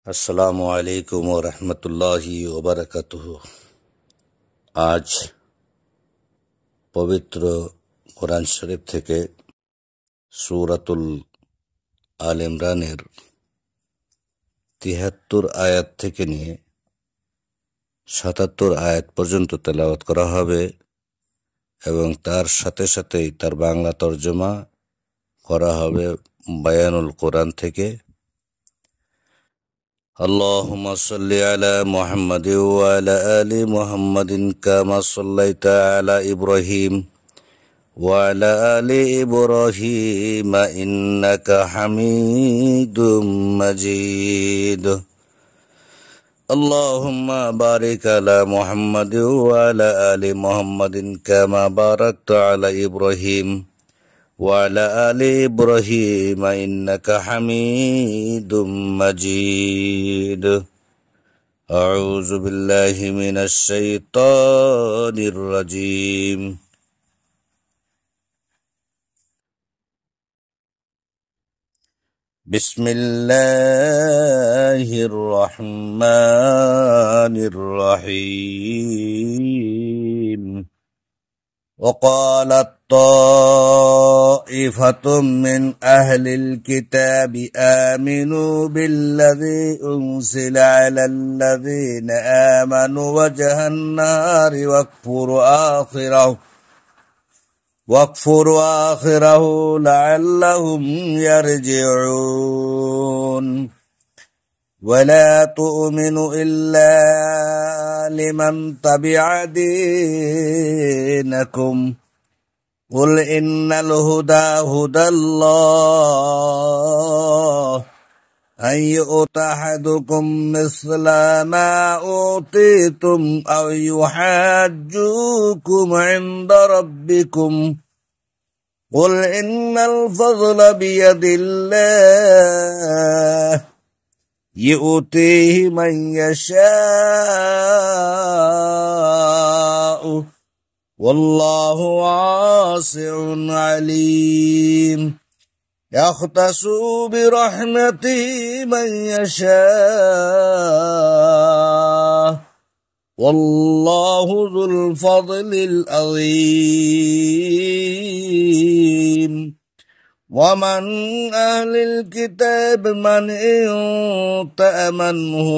আসসালামু আলাইকুম ওয়া রাহমাতুল্লাহি ওয়া বারাকাতুহু। আজ পবিত্র কোরআন শরীফ থেকে সূরাতুল আল ইমরানের ৭৩ আয়াত থেকে নিয়ে ৭৭ আয়াত পর্যন্ত তেলাওয়াত করা হবে এবং তার সাথে সাথেই তার বাংলা তরজমা করা হবে বায়ানুল কোরআন থেকে। اللهم صل على محمد وعلى آل محمد كما صليت على إبراهيم وعلى آل إبراهيم إنك حميد مجيد. اللهم بارك على محمد وعلى آل محمد كما باركت على إبراهيم وعلى آل إبراهيم إنك حميد مجيد. أعوذ بالله من الشيطان الرجيم. بسم الله الرحمن الرحيم. وقالت طائفة من أهل الكتاب آمنوا بالذي أنزل على الذين آمنوا وجه النهار واكفروا آخره لعلهم يرجعون. ولا تؤمن إلا لمن تبع دينكم قل إن الهدى هدى الله أن يؤتى أحدكم مثل ما أوتيتم أو يحاجوكم عند ربكم قل إن الفضل بيد الله يؤتيه من يشاء والله واسع عليم. يختص برحمته من يشاء والله ذو الفضل العظيم. ومن أهل الكتاب من إن تأمنه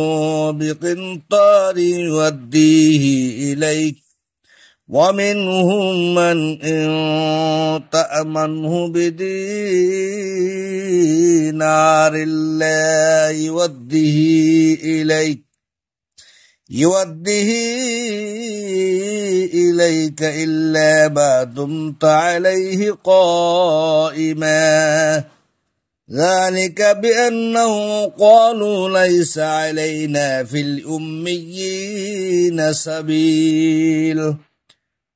بقنطار يوديه إليك ومنهم من إن تأمنه بدينار لا يوده إليك إلا ما دمت عليه قائما ذلك بأنه قالوا ليس علينا في الأميين سبيل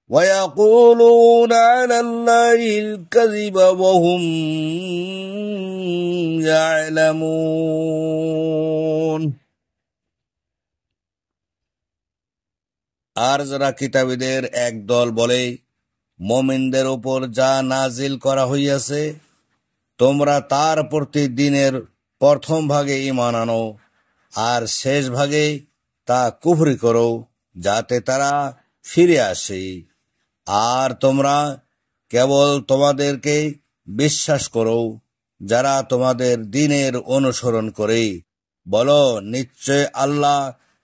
ويقولون على الله الكذب وهم يعلمون. আর যারা কিতাবীদের এক দল বলে, মুমিনদের উপর যা নাজিল করা হইয়াছে তোমরা তার প্রতি দিনের প্রথম ভাগে ঈমান আনো আর শেষ ভাগে তা কুফরি করো যাতে তারা ফিরে আসে। আর তোমরা কেবল তোমাদেরকে বিশ্বাস করো যারা তোমাদের দ্বীনের অনুসরণ করে। বলো, নিশ্চয় আল্লাহ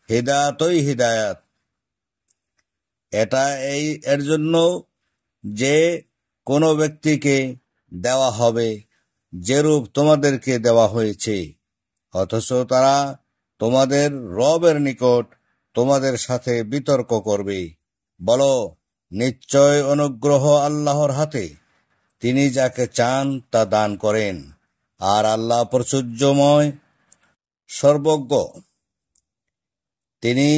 হিদায়াতই হিদায়াত। এটা এর জন্য যে কোনো ব্যক্তিকে দেওয়া হবে যেরূপ তোমাদেরকে দেওয়া হয়েছে, অথচ তারা তোমাদের রবের নিকট তোমাদের সাথে বিতর্ক করবে। বলো, নিশ্চয় অনুগ্রহ আল্লাহর হাতে, তিনি যাকে চান তা দান করেন, আর আল্লাহ প্রাচুর্যময় সর্বজ্ঞ। তিনি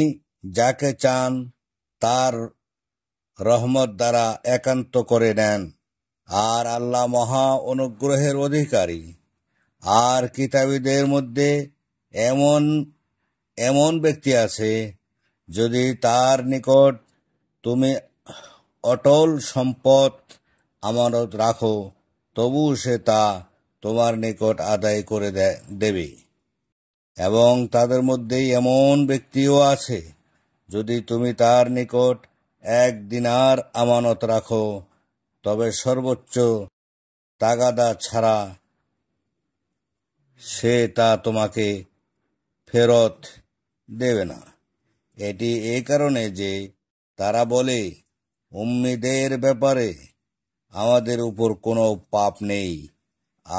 যাকে চান তার রহমত দ্বারা একান্ত করে নেন, আর আল্লাহ মহা অনুগ্রহের অধিকারী। আর কিতাবীদের মধ্যে এমন ব্যক্তি আছে, যদি তার নিকট তুমি অটল সম্পদ আমানত রাখো তবু সে তা তোমার নিকট আদায় করে দেবে। এবং তাদের মধ্যেই এমন ব্যক্তিও আছে, যদি তুমি তার নিকট 1 দিনার আমানত রাখো, তবে সর্বোচ্চ তাগাদা ছাড়া সে তা তোমাকে ফেরত দেবে না। এটি এই কারণে যে তারা বলে, উম্মীদের ব্যাপারে আমাদের উপর কোনো পাপ নেই,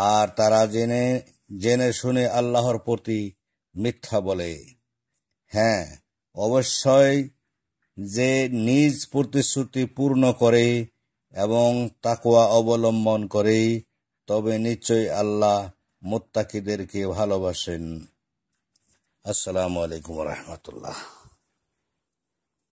আর তারা জেনে জেনে শুনে আল্লাহর প্রতি মিথ্যা বলে। হ্যাঁ, অবশ্যই যে নিজ প্রতিশ্রুতি পূর্ণ করে এবং তাকওয়া অবলম্বন করে, তবে নিশ্চয়ই আল্লাহ মুত্তাকিদেরকে ভালোবাসেন। আসসালামু আলাইকুম ওয়া রাহমাতুল্লাহ।